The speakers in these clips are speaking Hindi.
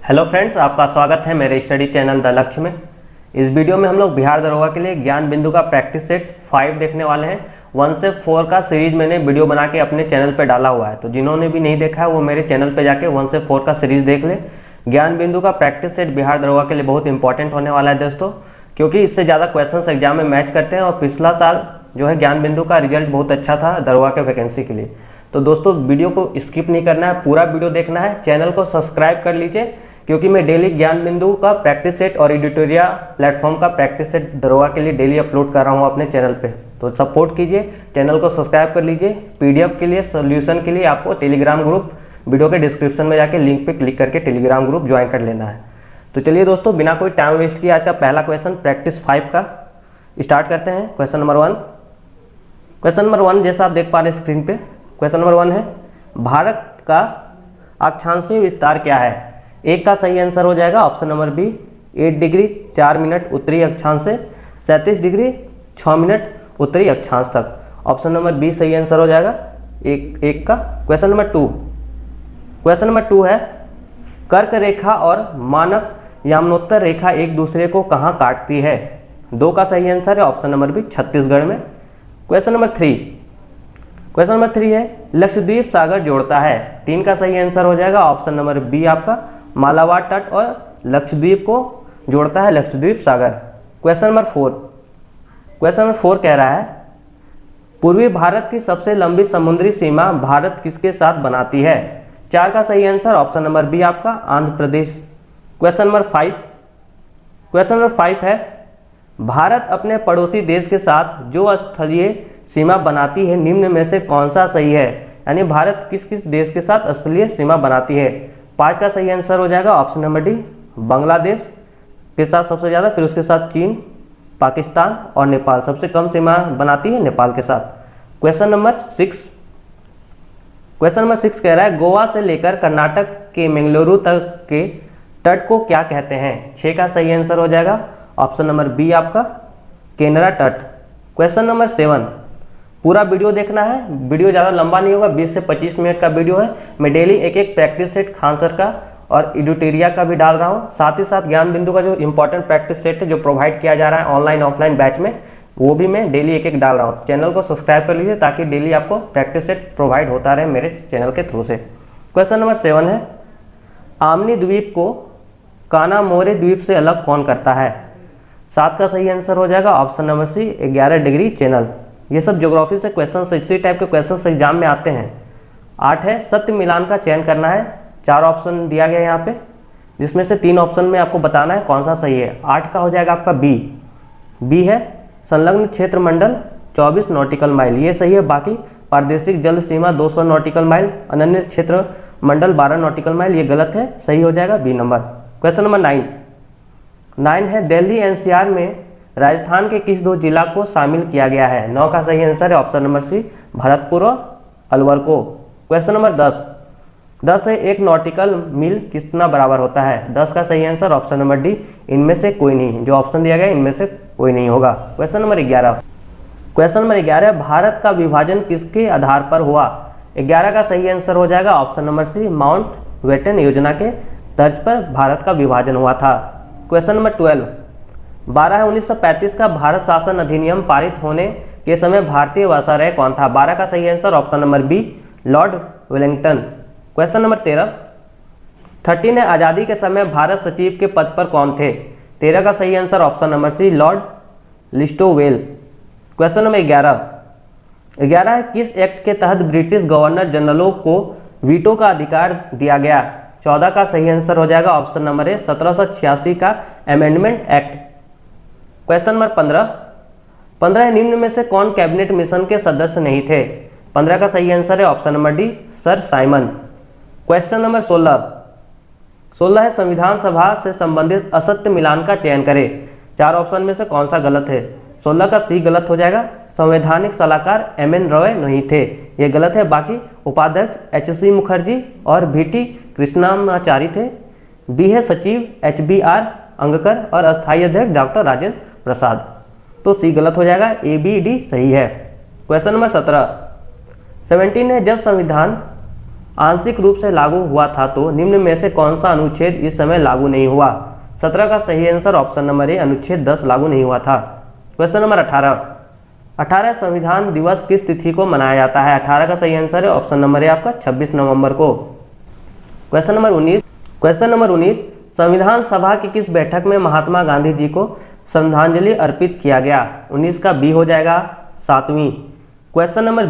हेलो फ्रेंड्स, आपका स्वागत है मेरे स्टडी चैनल द लक्ष्य में। इस वीडियो में हम लोग बिहार दरोगा के लिए ज्ञान बिंदु का प्रैक्टिस सेट 5 देखने वाले हैं। 1 से 4 का सीरीज मैंने वीडियो बना के अपने चैनल पे डाला हुआ है, तो जिन्होंने भी नहीं देखा है वो मेरे चैनल पे जाके 1 से 4 का सीरीज देख ले। ज्ञान बिंदु का प्रैक्टिस सेट बिहार दरोगा के लिए बहुत इंपॉर्टेंट होने वाला है दोस्तों, क्योंकि इससे ज़्यादा क्वेश्चन एग्जाम में मैच करते हैं और पिछला साल जो है ज्ञान बिंदु का रिजल्ट बहुत अच्छा था दरोगा के वैकेंसी के लिए। तो दोस्तों वीडियो को स्किप नहीं करना है, पूरा वीडियो देखना है। चैनल को सब्सक्राइब कर लीजिए, क्योंकि मैं डेली ज्ञान बिंदु का प्रैक्टिस सेट और एडिटोरिया प्लेटफॉर्म का प्रैक्टिस सेट दरोगा के लिए डेली अपलोड कर रहा हूँ अपने चैनल पे। तो सपोर्ट कीजिए, चैनल को सब्सक्राइब कर लीजिए। पीडीएफ के लिए, सॉल्यूशन के लिए आपको टेलीग्राम ग्रुप वीडियो के डिस्क्रिप्शन में जाके लिंक पे क्लिक करके टेलीग्राम ग्रुप ज्वाइन कर लेना है। तो चलिए दोस्तों, बिना कोई टाइम वेस्ट किए आज का पहला क्वेश्चन प्रैक्टिस 5 का स्टार्ट करते हैं। क्वेश्चन नंबर 1 जैसा आप देख पा रहे हैं स्क्रीन पे, क्वेश्चन नंबर 1 है भारत का अक्षांशीय विस्तार क्या है। एक का सही आंसर हो जाएगा option number B 8 degree 4 minute उत्तरी अक्षांश से 37 डिग्री 6 मिनट उत्तरी अक्षांश तक। ऑप्शन नंबर बी सही आंसर हो जाएगा एक का। क्वेश्चन नंबर 2 है कर्क रेखा और मानक यामनोत्तर रेखा एक दूसरे को कहाँ काटती है। 2 का सही आंसर है ऑप्शन नंबर बी छत्तीसगढ़ में। क्वेश्चन नंबर 3 है लक्षद्वीप सागर जोड़ता है। 3 का सही आंसर हो जाएगा ऑप्शन नंबर बी आपका मालाबार तट और लक्षद्वीप को जोड़ता है लक्षद्वीप सागर। क्वेश्चन नंबर 4 कह रहा है पूर्वी भारत की सबसे लंबी समुद्री सीमा भारत किसके साथ बनाती है। 4 का सही आंसर ऑप्शन नंबर बी आपका आंध्र प्रदेश। क्वेश्चन नंबर 5 है भारत अपने पड़ोसी देश के साथ जो स्थलीय सीमा बनाती है निम्न में से कौन सा सही है। यानी भारत किस किस देश के साथ स्थलीय सीमा बनाती है। 5 का सही आंसर हो जाएगा ऑप्शन नंबर डी बांग्लादेश के साथ सबसे ज़्यादा, फिर उसके साथ चीन, पाकिस्तान और नेपाल। सबसे कम सीमा बनाती है नेपाल के साथ। क्वेश्चन नंबर 6 कह रहा है गोवा से लेकर कर्नाटक के मंगलुरु तक के तट को क्या कहते हैं। 6 का सही आंसर हो जाएगा ऑप्शन नंबर बी आपका केनरा तट। क्वेश्चन नंबर 7 पूरा वीडियो देखना है, वीडियो ज़्यादा लंबा नहीं होगा, 20 से 25 मिनट का वीडियो है। मैं डेली एक प्रैक्टिस सेट खान सर का और एडिटोरिया का भी डाल रहा हूँ, साथ ही साथ ज्ञान बिंदु का जो इंपॉर्टेंट प्रैक्टिस सेट है जो प्रोवाइड किया जा रहा है ऑनलाइन ऑफलाइन बैच में, वो भी मैं डेली एक डाल रहा हूँ। चैनल को सब्सक्राइब कर लीजिए ताकि डेली आपको प्रैक्टिस सेट प्रोवाइड होता रहे मेरे चैनल के थ्रू से। क्वेश्चन नंबर 7 है आमनी द्वीप को कानामोरे द्वीप से अलग कौन करता है। 7 का सही आंसर हो जाएगा option number C 11 degree channel. ये सब ज्योग्राफी से क्वेश्चन, इसी टाइप के क्वेश्चन एग्जाम में आते हैं। 8 है सत्य मिलान का चयन करना है। 4 ऑप्शन दिया गया है यहाँ पे, जिसमें से 3 ऑप्शन में आपको बताना है कौन सा सही है। 8 का हो जाएगा आपका बी है संलग्न क्षेत्र मंडल 24 नॉटिकल माइल, ये सही है। बाकी प्रादेशिक जल सीमा 200 नॉटिकल माइल, अनन्य क्षेत्र मंडल 12 नॉटिकल माइल, ये गलत है, सही हो जाएगा बी नंबर। क्वेश्चन नंबर 9 है दिल्ली एनसीआर में राजस्थान के किस 2 जिला को शामिल किया गया है। 9 का सही आंसर है ऑप्शन नंबर सी भरतपुर और अलवर को। क्वेश्चन नंबर 10 है एक नॉटिकल मील कितना बराबर होता है। 10 का सही आंसर ऑप्शन नंबर डी इनमें से कोई नहीं, जो ऑप्शन दिया गया इनमें से कोई नहीं होगा। क्वेश्चन नंबर 11 भारत का विभाजन किसके आधार पर हुआ। 11 का सही आंसर हो जाएगा option number C Mountbatten योजना के तर्ज पर भारत का विभाजन हुआ था। क्वेश्चन नंबर 12 है 1935 का भारत शासन अधिनियम पारित होने के समय भारतीय वासारय कौन था। 12 का सही answer option number B Lord Wellington. Question number 13 है आज़ादी के समय भारत सचिव के पद पर कौन थे। 13 का सही answer option number C Lord Listowel. Question number 11 है किस एक्ट के तहत ब्रिटिश गवर्नर जनरलों को वीटो का अधिकार दिया गया। 14 का सही आंसर हो जाएगा ऑप्शन नंबर ए 1786 का अमेंडमेंट एक्ट। क्वेश्चन नंबर 15 निम्न में से कौन कैबिनेट मिशन के सदस्य नहीं थे। 15 का सही आंसर है option number D sir Simon. Question number 16 है संविधान सभा से संबंधित असत्य मिलान का चयन करें। 4 ऑप्शन में से कौन सा गलत है। 16 का सी गलत हो जाएगा, संवैधानिक सलाहकार MN रॉय नहीं थे, ये गलत है। बाकी उपाध्यक्ष HC मुखर्जी और VT कृष्णामाचारी थे। बी है सचिव HBR अंगकर और अस्थायी अध्यक्ष डॉक्टर राजेंद्र प्रसाद, तो सी गलत हो जाएगा, ABD सही है। क्वेश्चन नंबर 17 है जब संविधान आंशिक रूप से लागू हुआ था तो निम्न में से कौन सा अनुच्छेद इस समय लागू नहीं हुआ? 17 का सही आंसर ऑप्शन नंबर ए अनुच्छेद 10 लागू नहीं हुआ था। क्वेश्चन नंबर 18 संविधान दिवस किस तिथि को मनाया जाता है? 18 का सही आंसर है ऑप्शन नंबर ए आपका 26 नवंबर को। क्वेश्चन नंबर 19 संविधान सभा की किस बैठक में महात्मा गांधी जी को श्रद्धांजलि अर्पित किया गया? 19 का बी हो जाएगा 7वीं। क्वेश्चन नंबर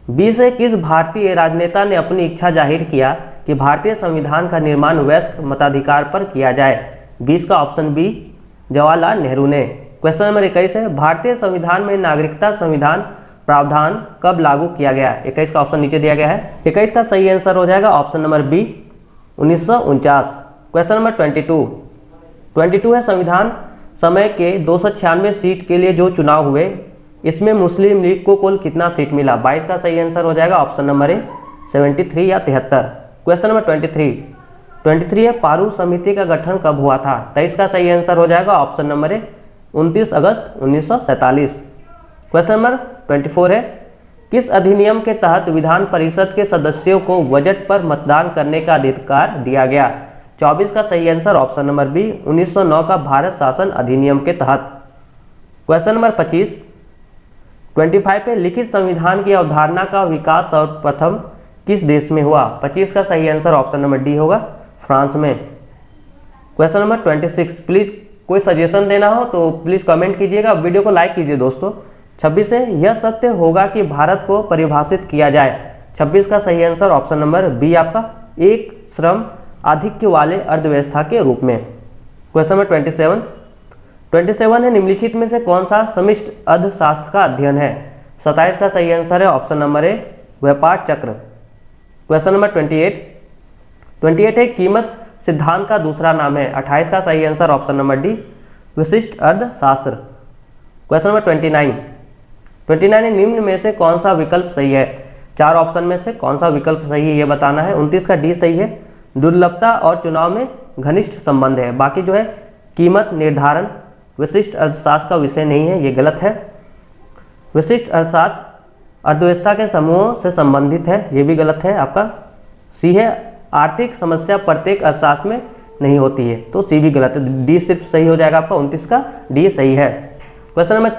20 है किस भारतीय राजनेता ने अपनी इच्छा जाहिर किया कि भारतीय संविधान का निर्माण वयस्क मताधिकार पर किया जाए? 20 का ऑप्शन बी जवाहरलाल नेहरू ने। क्वेश्चन नंबर 21 है भारतीय संविधान में नागरिकता संविधान प्रावधान कब लागू किया गया? 21 का ऑप्शन नीचे दिया गया है। 21 का सही आंसर हो जाएगा option number B 1949। Question number 22 है संविधान समय के 296 सीट के लिए जो चुनाव हुए इसमें मुस्लिम लीग को कुल कितना सीट मिला? 22 का सही आंसर हो जाएगा ऑप्शन नंबर ए 73 या 73। क्वेश्चन नंबर 23 है पारू समिति का गठन कब हुआ था? 23 का सही आंसर हो जाएगा ऑप्शन नंबर ए 29 अगस्त 1947। क्वेश्चन नंबर 24 है किस अधिनियम के तहत विधान परिषद के सदस्यों को बजट पर मतदान करने का अधिकार दिया गया? 24 का सही आंसर ऑप्शन नंबर बी 1909 का भारत शासन अधिनियम के तहत। क्वेश्चन नंबर 25 पे लिखित संविधान की अवधारणा का विकास सर्वप्रथम किस देश में हुआ? 25 का सही आंसर ऑप्शन नंबर डी होगा फ्रांस में। क्वेश्चन नंबर 26 प्लीज कोई सजेशन देना हो तो प्लीज कमेंट कीजिएगा, वीडियो को लाइक कीजिए दोस्तों। 26 है यह सत्य होगा कि भारत को परिभाषित किया जाए? 26 का सही आंसर ऑप्शन नंबर बी आपका एक श्रम आधिक्य वाले अर्थव्यवस्था के रूप में। क्वेश्चन नंबर 27 है निम्नलिखित में से कौन सा समष्टि अर्थशास्त्र का अध्ययन है? 27 का सही आंसर है ऑप्शन नंबर ए व्यापार चक्र। क्वेश्चन नंबर 28 है कीमत सिद्धांत का दूसरा नाम है? 28 का सही आंसर ऑप्शन नंबर डी विशिष्ट अर्थशास्त्र। क्वेश्चन नंबर 29 है निम्न में से कौन सा विकल्प सही है? 4 ऑप्शन में से कौन सा विकल्प सही है ये बताना है। 29 का डी सही है, दुर्लभता और चुनाव में घनिष्ठ संबंध है। बाकी जो है कीमत निर्धारण विशिष्ट अर्थशास्त्र का विषय नहीं है, ये गलत है। विशिष्ट अर्थशास्त्र अर्थव्यवस्था के समूहों से संबंधित है, ये भी गलत है। आपका सी है आर्थिक समस्या प्रत्येक अर्थशास्त्र में नहीं होती है, तो सी भी गलत है। डी सिर्फ सही हो जाएगा आपका, 29 का डी सही है। क्वेश्चन नंबर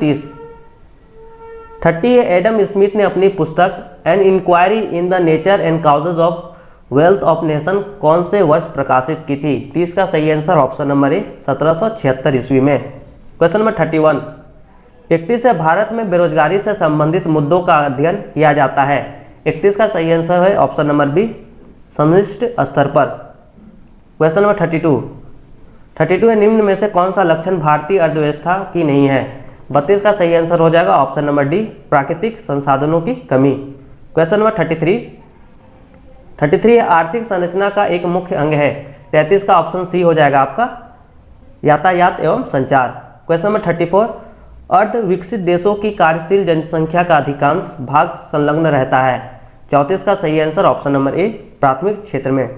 30 एडम स्मिथ ने अपनी पुस्तक an inquiry in the nature and causes of wealth of nation कौन से वर्ष प्रकाशित की थी? 30 का सही आंसर ऑप्शन नंबर ए 1776 ईस्वी में। क्वेश्चन नंबर 31 31 है भारत में बेरोजगारी से संबंधित मुद्दों का अध्ययन किया जाता है? 31 का सही आंसर है ऑप्शन नंबर बी समष्टि स्तर पर। क्वेश्चन नंबर 32 है निम्न में से कौन सा लक्षण भारतीय अर्थव्यवस्था की नहीं है? 32 का सही आंसर हो जाएगा ऑप्शन नंबर डी प्राकृतिक संसाधनों की कमी। क्वेश्चन नंबर 33 आर्थिक संरचना का एक मुख्य अंग है? 33 का ऑप्शन सी हो जाएगा आपका यातायात एवं संचार। क्वेश्चन नंबर 34 अर्ध विकसित देशों की कार्यशील जनसंख्या का अधिकांश भाग संलग्न रहता है? 34 का सही आंसर ऑप्शन नंबर ए प्राथमिक क्षेत्र में।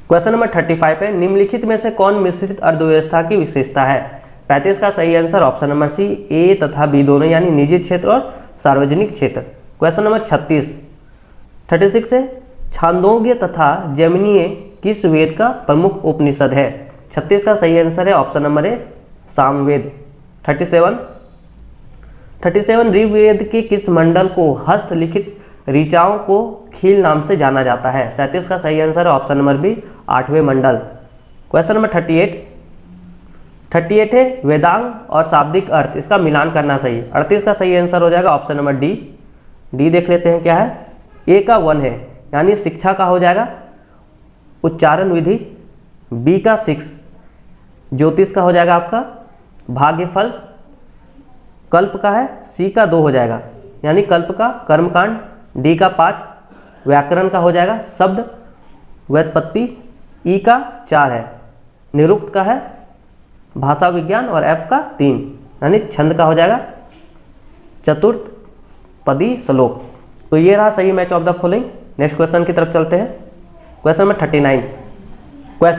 क्वेश्चन नंबर 35 है निम्नलिखित में से कौन मिश्रित अर्थव्यवस्था की विशेषता है? 35 का सही आंसर ऑप्शन नंबर सी ए तथा बी दोनों यानी निजी क्षेत्र और सार्वजनिक क्षेत्र। क्वेश्चन नंबर 36 है छांदोग्य तथा जैमिनीय किस वेद का प्रमुख उपनिषद है? 36 का सही आंसर है option number A Samaveda. 37 Rigveda के किस मंडल को हस्तलिखित ऋचाओं को खील नाम से जाना जाता है? 37 का सही आंसर है ऑप्शन नंबर बी 8वें मंडल। क्वेश्चन नंबर 38 है वेदांग और शाब्दिक अर्थ इसका मिलान करना सही। 38 का सही आंसर हो जाएगा ऑप्शन नंबर डी देख लेते हैं क्या है। ए का 1 है यानी शिक्षा का हो जाएगा उच्चारण विधि। बी का 6 ज्योतिष का हो जाएगा आपका भाग्यफल। कल्प का है सी का 2 हो जाएगा यानी कल्प का कर्मकांड। डी का 5 व्याकरण का हो जाएगा शब्द व्युत्पत्ति। ई का 4 है निरुक्त का है भाषा विज्ञान और एफ का 3 यानी छंद का हो जाएगा चतुर्थ पदी श्लोक। तो ये रहा सही match of the following. Next question की तरफ चलते हैं। क्वेश्चन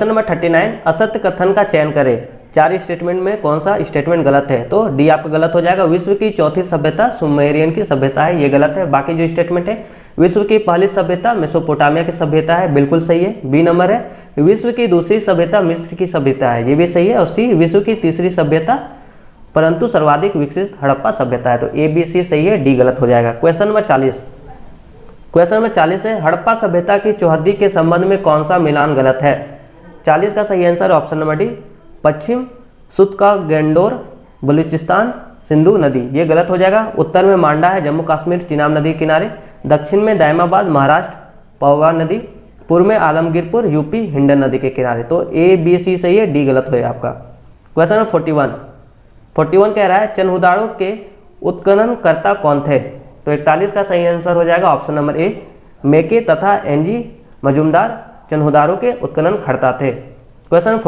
नंबर 39 असत्य कथन का चयन करें। 4 स्टेटमेंट में कौन सा स्टेटमेंट गलत है, तो डी आपका गलत हो जाएगा। विश्व की चौथी सभ्यता सुमेरियन की सभ्यता है, ये गलत है। बाकी जो स्टेटमेंट है, विश्व की पहली सभ्यता मेसोपोटामिया की सभ्यता है, बिल्कुल सही है। बी नंबर है विश्व की दूसरी सभ्यता मिस्र की सभ्यता है, ये भी सही है। और सी विश्व की तीसरी सभ्यता परंतु सर्वाधिक विकसित हड़प्पा सभ्यता है, तो ए बी सी सही है, डी गलत हो जाएगा। क्वेश्चन नंबर 40, क्वेश्चन नंबर 40 है हड़प्पा सभ्यता की चौहद्दी के संबंध में कौन सा मिलान गलत है। 40 का सही आंसर है ऑप्शन नंबर डी, पश्चिम सुत का गेंडोर बलूचिस्तान सिंधु नदी, ये गलत हो जाएगा। उत्तर में मांडा है जम्मू कश्मीर चिनाब नदी के किनारे, दक्षिण में दायमाबाद महाराष्ट्र पवा नदी, पूर्व में आलमगीरपुर यूपी हिंडन नदी के किनारे, तो ए बी सी सही है, डी गलत हो आपका। क्वेश्चन नंबर 41 कह रहा है चनहुदाड़ों के उत्खननकर्ता कौन थे, तो 41 का सही आंसर हो जाएगा ऑप्शन नंबर ए, मेके तथा एनजी मजूमदार चनहुदारों के उत्खननकर्ता थे। क्वेश्चन नंबर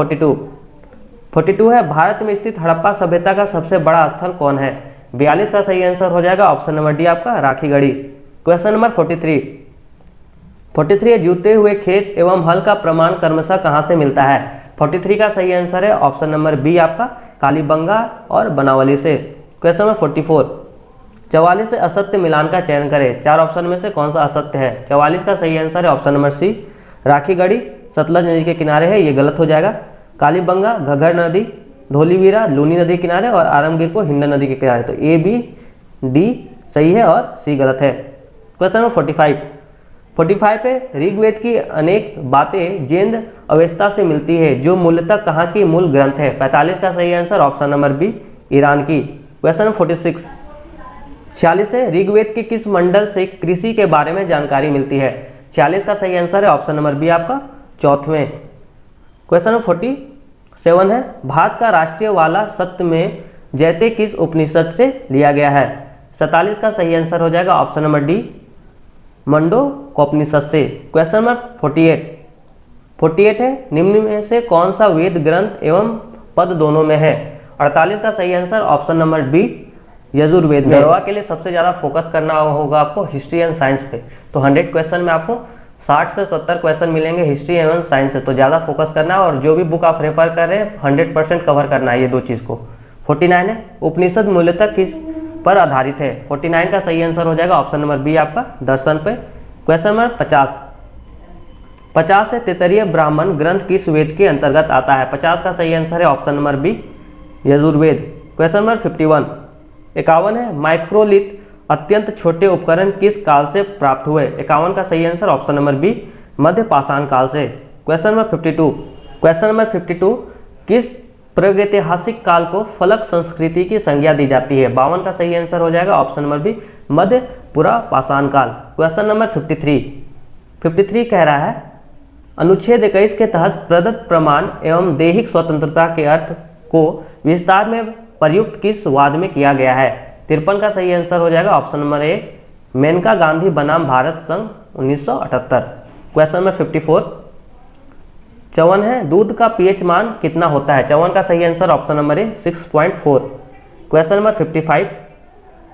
42 है भारत में स्थित हड़प्पा सभ्यता का सबसे बड़ा स्थल कौन है। 42 का सही आंसर हो जाएगा ऑप्शन नंबर डी आपका राखीगढ़ी। क्वेश्चन नंबर 43 है जूते हुए खेत एवं हल का प्रमाण क्रमशः कहाँ से मिलता है। 43 का सही आंसर है ऑप्शन नंबर बी आपका कालीबंगा और बनावली से। क्वेश्चन नंबर 44 से असत्य मिलान का चयन करें, 4 ऑप्शन में से कौन सा असत्य है। 44 का सही आंसर है option number C, Rakhigarhi Sutlej नदी के किनारे है, ये गलत हो जाएगा। कालीबंगा घग्गर नदी, धोलीवीरा लूनी नदी के किनारे और आलमगीरपुर हिंडन नदी के किनारे, तो ए बी डी सही है और सी गलत है। क्वेश्चन नंबर 45 पे ऋग्वेद की अनेक बातें जैन अवस्था से मिलती है जो मूलतः कहाँ की मूल ग्रंथ है। 45 का सही answer option number B Iran की। क्वेश्चन नंबर 46 है ऋग्वेद के किस मंडल से कृषि के बारे में जानकारी मिलती है। 46 का सही आंसर है ऑप्शन नंबर बी आपका चौथवें। क्वेश्चन नंबर 47 है भारत का राष्ट्रीय वाला सत्य में जैते किस उपनिषद से लिया गया है। 47 का सही आंसर हो जाएगा ऑप्शन नंबर डी मंडोकोपनिषद से। क्वेश्चन नंबर 48 है निम्न में से कौन सा वेद ग्रंथ एवं पद दोनों में है। 48 का सही answer option number B Yajurveda में। गढ़वा के लिए सबसे ज़्यादा फोकस करना होगा आपको हिस्ट्री एंड साइंस पे, तो 100 क्वेश्चन में आपको 60 से 70 क्वेश्चन मिलेंगे हिस्ट्री एवं साइंस से, तो ज़्यादा फोकस करना है और जो भी बुक आप रेफर कर रहे हैं 100% कवर करना है ये दो चीज़ को। 49 है उपनिषद मूलतः किस पर आधारित है। 49 का सही आंसर हो जाएगा ऑप्शन नंबर बी आपका दर्शन पे। क्वेश्चन नंबर 50 है तैत्तिरीय ब्राह्मण ग्रंथ किस वेद के अंतर्गत आता है। 50 का सही आंसर है option number B Yajurveda. Question number 51 है माइक्रोलिथ अत्यंत छोटे उपकरण किस काल से प्राप्त हुए। 51 का सही आंसर ऑप्शन नंबर बी मध्य पाषाण काल से। क्वेश्चन नंबर 52 किस प्रागैतिहासिक काल को फलक संस्कृति की संज्ञा दी जाती है। 52 का सही आंसर हो जाएगा ऑप्शन नंबर बी मध्य पुरा पाषाण काल। क्वेश्चन नंबर 53 कह रहा है अनुच्छेद 21 के तहत प्रदत्त प्रमाण एवं दैहिक स्वतंत्रता के अर्थ को विस्तार में प्रयुक्त किस वाद में किया गया है। 53 का सही आंसर हो जाएगा option number A Maneka Gandhi बनाम भारत संघ 1978। क्वेश्चन नंबर 54 है दूध का पीएच मान कितना होता है। 54 का सही आंसर ऑप्शन नंबर ए 6.4। क्वेश्चन नंबर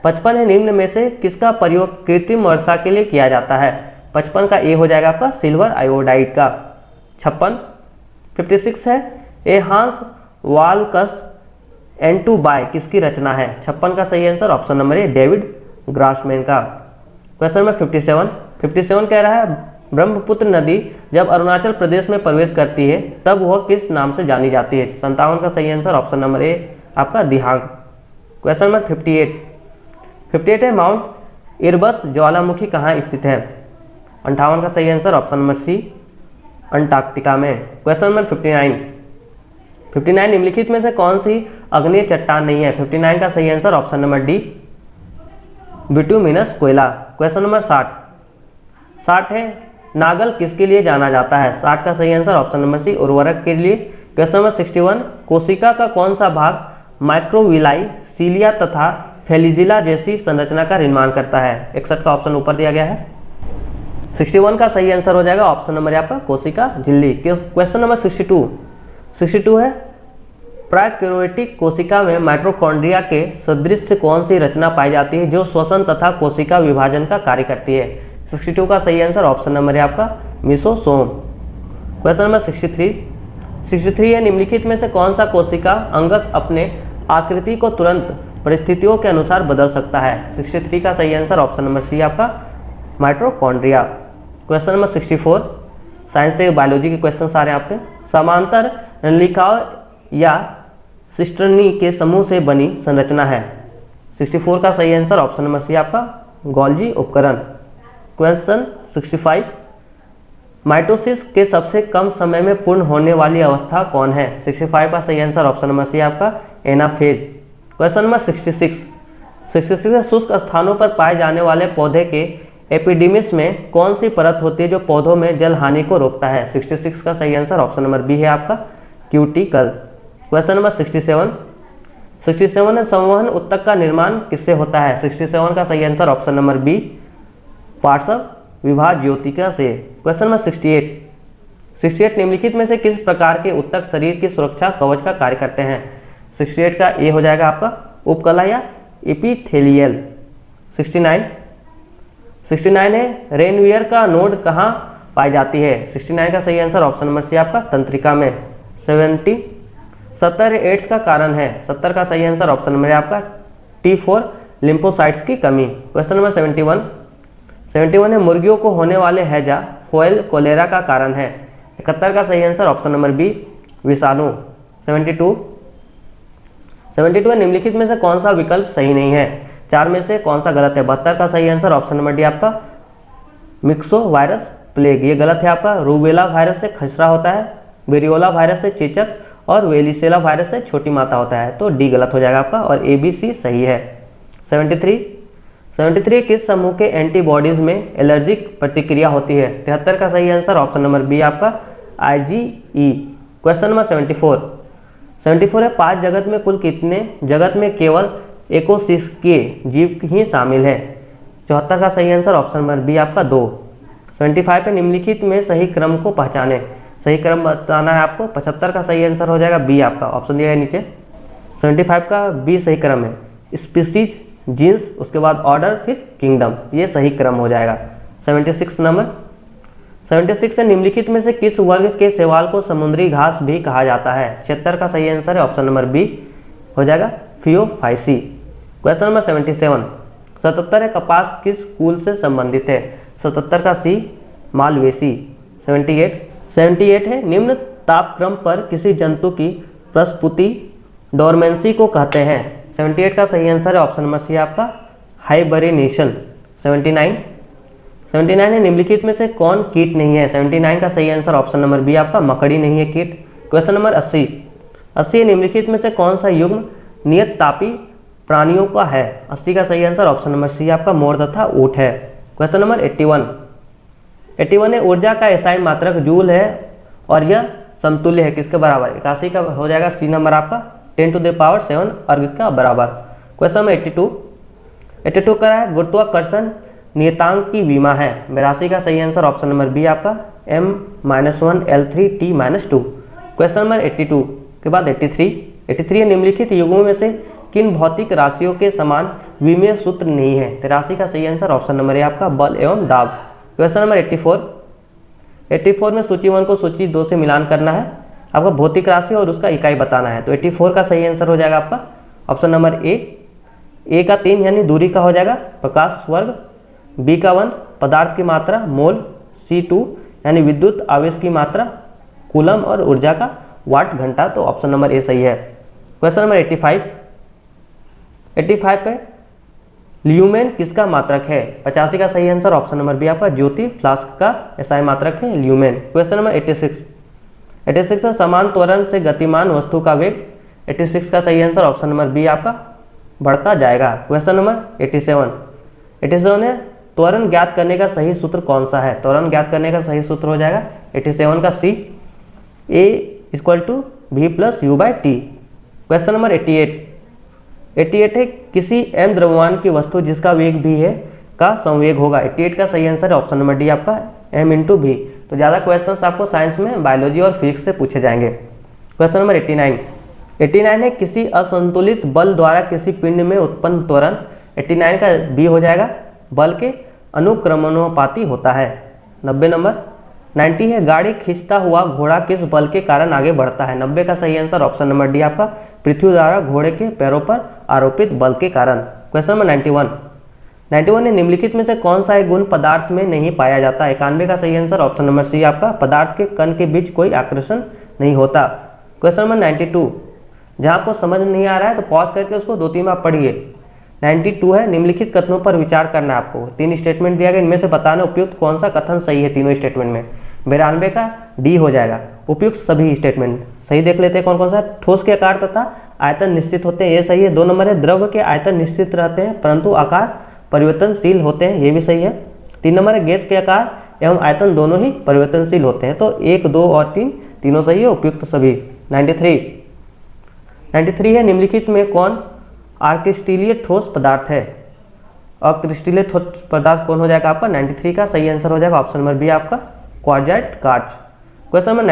55 है निम्न में से किसका प्रयोग कृत्रिम वर्षा के लिए किया जाता है। 55 का ए हो जाएगा आपका सिल्वर आयोडाइड का। 56 है a horse walks into bar किसकी रचना है। 56 का सही answer option number A David Grossman का। क्वेश्चन नंबर 57 कह रहा है ब्रह्मपुत्र नदी जब अरुणाचल प्रदेश में प्रवेश करती है तब वह किस नाम से जानी जाती है। 57 का सही आंसर ऑप्शन नंबर ए आपका दिहांग। क्वेश्चन नंबर 58 है माउंट इरबस ज्वालामुखी कहाँ स्थित है। 58 का सही answer option number C Antarctica में। क्वेश्चन नंबर 59 निम्नलिखित में से कौन सी अग्नेय चट्टान नहीं है। 59 का सही answer option number D bituminous कोयला। क्वेश्चन नंबर 60 है नागल किसके लिए जाना जाता है। 60 का सही आंसर ऑप्शन नंबर सी उर्वरक के लिए। क्वेश्चन नंबर 61 कोशिका का कौन सा भाग माइक्रोविलाई सीलिया तथा फेलिजिला जैसी संरचना का निर्माण करता है। 61 का ऑप्शन ऊपर दिया गया है। 61 का सही आंसर हो जाएगा ऑप्शन नंबर आपका कोशिका झिल्ली। क्वेश्चन नंबर 62 है प्राक्योरेटिक कोशिका में माइटोकॉन्ड्रिया के सदृश कौन सी रचना पाई जाती है जो श्वसन तथा कोशिका विभाजन का कार्य करती है। 62 का सही आंसर ऑप्शन नंबर है आपका मिसोसोम। क्वेश्चन नंबर 63 63 है, निम्नलिखित में से कौन सा कोशिका अंगक अपने आकृति को तुरंत परिस्थितियों के अनुसार बदल सकता है? 63 का सही आंसर ऑप्शन नंबर सी आपका माइटोकॉन्ड्रिया। क्वेश्चन नंबर 64, साइंस से बायोलॉजी के क्वेश्चन आ रहे हैं आपके। समांतर नलिकाओं या सिस्टर्नी के समूह से बनी संरचना है। 64 का सही आंसर ऑप्शन नंबर सी आपका गोल्जी उपकरण। क्वेश्चन 65, माइटोसिस के सबसे कम समय में पूर्ण होने वाली अवस्था कौन है? 65 का सही आंसर ऑप्शन नंबर सी आपका एनाफेज। क्वेश्चन नंबर 66 शुष्क स्थानों पर पाए जाने वाले पौधे के एपिडीमिस में कौन सी परत होती है जो पौधों में जल हानि को रोकता है? 66 का सही आंसर ऑप्शन नंबर बी है आपका क्यूटिकल। क्वेश्चन नंबर 67 है, संवहन ऊतक का निर्माण किससे होता है? 67 का सही आंसर ऑप्शन नंबर बी पार्श्व विभाज्य ज्योतिका से। क्वेश्चन नंबर 68 निम्नलिखित में से किस प्रकार के ऊतक शरीर की सुरक्षा कवच का कार्य करते हैं? 68 का ए हो जाएगा आपका उपकला या एपिथेलियल। 69 है, रेनवियर का नोड कहाँ पाई जाती है? 69 का सही आंसर ऑप्शन नंबर सी आपका तंत्रिका में। 70 एड्स का कारण है। 70 का सही आंसर ऑप्शन नंबर आपका T4 लिम्फोसाइट्स की कमी। क्वेश्चन नंबर 71 है, मुर्गियों को होने वाले हैजा फोयल कोलेरा का कारण है। 71 का सही आंसर ऑप्शन नंबर बी विषाणु। 72 है, निम्नलिखित में से कौन सा विकल्प सही नहीं है? 4 में से कौन सा गलत है? 72 का सही आंसर ऑप्शन नंबर डी आपका मिक्सो वायरस प्लेग, ये गलत है आपका। रूबेला वायरस से खसरा होता है, वेरियोला वायरस से चेचक और वेलिसेला वायरस से छोटी माता होता है, तो डी गलत हो जाएगा आपका और ए बी सी सही है। 73 किस समूह के एंटीबॉडीज में एलर्जिक प्रतिक्रिया होती है? 73 का सही आंसर ऑप्शन नंबर बी आपका IgE। क्वेश्चन नंबर 74 है, 5 जगत में कुल कितने जगत में केवल एकोसिस्कीय जीव ही शामिल है? 74 का सही आंसर ऑप्शन नंबर बी आपका 2। 75 पे निम्नलिखित में सही क्रम को पहचाने, सही क्रम बताना है आपको। 75 का सही आंसर हो जाएगा बी आपका, ऑप्शन दिया है नीचे। 75 का बी सही क्रम है, स्पीसीज, जीन्स, उसके बाद ऑर्डर, फिर किंगडम, ये सही क्रम हो जाएगा। 76 है, निम्नलिखित में से किस वर्ग के शैवाल को समुद्री घास भी कहा जाता है? 76 का सही आंसर है ऑप्शन नंबर बी हो जाएगा फियोफाइसी। क्वेश्चन नंबर 77 है, कपास किस कुल से संबंधित है? 77 का सी मालवेसी। 78 है, निम्न तापक्रम पर किसी जंतु की प्रस्फुटी डोरमेंसी को कहते हैं? 78 का सही आंसर है ऑप्शन नंबर सी आपका हाइबरनेशन। 79 है, निम्नलिखित में से कौन कीट नहीं है? 79 का सही आंसर ऑप्शन नंबर बी आपका मकड़ी नहीं है कीट। क्वेश्चन नंबर 80 निम्नलिखित में से कौन सा युग्म नियत तापी प्राणियों का है? 80 का सही आंसर ऑप्शन नंबर सी आपका मोर तथा ऊंट है। क्वेश्चन नंबर 81 है, ऊर्जा का एसआई मात्रक जूल है और यह समतुल्य है किसके बराबर? 81 का हो जाएगा सी नंबर आपका 10⁷ अर्ग का बराबर। क्वेश्चन नंबर 82 का है, गुरुत्वाकर्षण नियतांक की विमा है? 82 का सही आंसर ऑप्शन नंबर बी आपका m-1 L3t-2। क्वेश्चन नंबर 82 के बाद 83 है, निम्नलिखित युग्मों में से किन भौतिक राशियों के समान विमीय सूत्र नहीं है? 83 का सही आंसर ऑप्शन नंबर ए आपका बल एवं दाब। क्वेश्चन नंबर 84 में सूची 1 को सूची 2 से मिलान करना है, आपका भौतिक राशि और उसका इकाई बताना है, तो 84 का सही आंसर हो जाएगा आपका ऑप्शन नंबर ए का 3 यानी दूरी का हो जाएगा प्रकाश वर्ग, बी का 1 पदार्थ की मात्रा मोल, C2 यानी विद्युत आवेश की मात्रा कूलम और ऊर्जा का वाट घंटा, तो ऑप्शन नंबर ए सही है। क्वेश्चन नंबर 85 पे ल्यूमेन किसका मात्रक है? 85 का सही आंसर ऑप्शन नंबर बी आपका ज्योति फ्लास्क का एसआई मात्रक है ल्यूमेन। क्वेश्चन नंबर 86 है, समान त्वरण से गतिमान वस्तु का वेग? 86 का सही आंसर ऑप्शन नंबर बी आपका बढ़ता जाएगा। क्वेश्चन नंबर 87 है, त्वरण ज्ञात करने का सही सूत्र कौन सा है? त्वरण ज्ञात करने का सही सूत्र हो जाएगा 87 का सी A=v+u/t। क्वेश्चन नंबर 88 है, किसी m द्रव्यमान की वस्तु जिसका वेग v है का संवेग होगा? 88 का सही आंसर है ऑप्शन नंबर डी आपका m×v। तो ज़्यादा क्वेश्चंस आपको साइंस में बायोलॉजी और फिजिक्स से पूछे जाएंगे। क्वेश्चन नंबर 89 है, किसी असंतुलित बल द्वारा किसी पिंड में उत्पन्न त्वरण? 89 का बी हो जाएगा बल के अनुक्रमणोपाती होता है। 90 नंबर 90 है गाड़ी खींचता हुआ घोड़ा किस बल के कारण आगे बढ़ता है। 90 का सही आंसर ऑप्शन नंबर डी आपका पृथ्वी द्वारा घोड़े के पैरों पर आरोपित बल के कारण। क्वेश्चन नंबर 91 है निम्नलिखित में से कौन सा एक गुण पदार्थ में नहीं पाया जाता। 91 का सही आंसर ऑप्शन नंबर सी आपका पदार्थ के कण के बीच कोई आकर्षण नहीं होता। क्वेश्चन नंबर 92 जहां आपको समझ नहीं आ रहा है तो पॉज करके उसको 2-3 बार पढ़िए। 92 है निम्नलिखित कथनों पर विचार करना है आपको। 3 स्टेटमेंट दिया गया, इनमें से बताना उपयुक्त कौन सा कथन सही है तीनों स्टेटमेंट में। 92 का डी हो जाएगा उपयुक्त सभी स्टेटमेंट सही। देख लेते हैं कौन कौन सा। ठोस के आकार तथा आयतन निश्चित होते हैं, ये सही है। 2 नंबर है द्रव के आयतन निश्चित रहते हैं परंतु आकार परिवर्तनशील होते हैं, ये भी सही है। 3 नंबर है गैस के आकार एवं आयतन दोनों ही परिवर्तनशील होते हैं। तो 1, 2 और 3 तीनों सही है, उपयुक्त सभी। 93 है निम्नलिखित में कौन अक्रिस्टलीय ठोस पदार्थ है। अक्रिस्टलीय ठोस पदार्थ कौन हो जाएगा आपका। 93 का सही आंसर हो जाएगा ऑप्शन नंबर बी आपका क्वार्ट्ज कांच। क्वेश्चन नंबर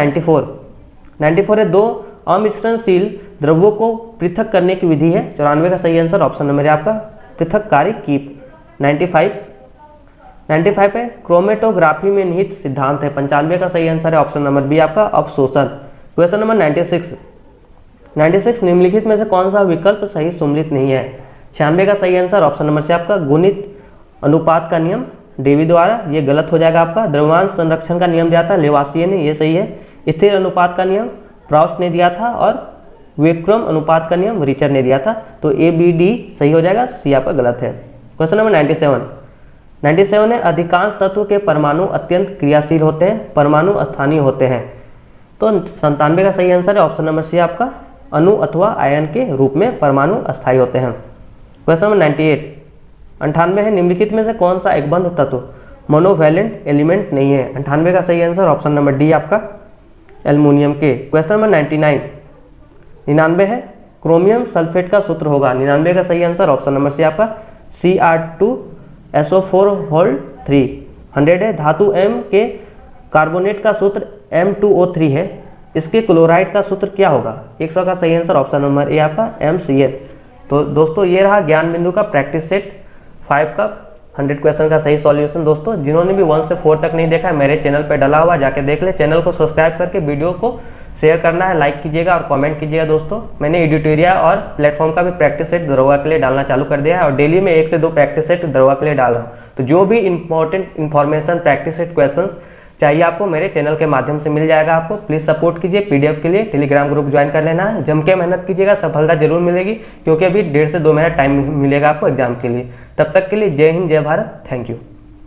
94 है 2 अमिश्रणशील द्रव्यों को पृथक करने की विधि है। 94 का सही आंसर ऑप्शन नंबर आपका पृथककारी कीप। 95 है क्रोमेटोग्राफी में निहित सिद्धांत है। 95 का सही आंसर है ऑप्शन नंबर बी आपका अवशोषण। क्वेश्चन नंबर 96 निम्नलिखित में से कौन सा विकल्प सही सम्मिलित नहीं है। 96 का सही आंसर ऑप्शन नंबर से आपका गुणित अनुपात का नियम डेवी द्वारा, ये गलत हो जाएगा आपका। द्रव्यमान संरक्षण का नियम दिया था लेवासिये ने, ये सही है। स्थिर अनुपात का नियम प्राउस्ट ने दिया था और विक्रम अनुपात का नियम रिचर ने दिया था। तो ए बी डी सही हो जाएगा, सी आपका गलत है। क्वेश्चन नंबर 97 है अधिकांश तत्व के परमाणु अत्यंत क्रियाशील होते हैं, परमाणु अस्थानीय होते हैं। तो 97 का सही आंसर है ऑप्शन नंबर सी आपका अणु अथवा आयन के रूप में परमाणु अस्थायी होते हैं। क्वेश्चन नंबर 98 है निम्नलिखित में से कौन सा एक बंध तत्व मोनोवैलेंट एलिमेंट नहीं है। 98 का सही आंसर ऑप्शन नंबर डी आपका एल्युमिनियम के। क्वेश्चन नंबर 99 है क्रोमियम सल्फेट का सूत्र होगा। 99 का सही आंसर ऑप्शन नंबर सी आपका Cr2SO4 100 है धातु M के कार्बोनेट का सूत्र M2O3 है, इसके क्लोराइड का सूत्र क्या होगा। 100 का सही आंसर ऑप्शन नंबर ए आपका MCl। तो दोस्तों ये रहा ज्ञान बिंदु का प्रैक्टिस सेट 5 का 100 क्वेश्चन का सही सॉल्यूशन। दोस्तों जिन्होंने भी 1 से 4 तक नहीं देखा है मेरे चैनल पर डला हुआ जाके देख ले। चैनल को सब्सक्राइब करके वीडियो को शेयर करना है, लाइक कीजिएगा और कमेंट कीजिएगा। दोस्तों मैंने एडिटोरिया और प्लेटफॉर्म का भी प्रैक्टिस सेट दरोगा के लिए डालना चालू कर दिया है और डेली में 1 से 2 प्रैक्टिस सेट दरोगा के लिए डाल रहा हूँ। तो जो भी important information practice set question चाहिए आपको मेरे चैनल के माध्यम से मिल जाएगा। आपको प्लीज़ सपोर्ट कीजिए। पीडीएफ के लिए टेलीग्राम ग्रुप ज्वाइन कर लेना है, जम के मेहनत कीजिएगा, सफलता जरूर मिलेगी क्योंकि अभी 1.5 से 2 महीना टाइम मिलेगा आपको एग्जाम के लिए। तब तक के लिए जय हिंद जय भारत, थैंक यू।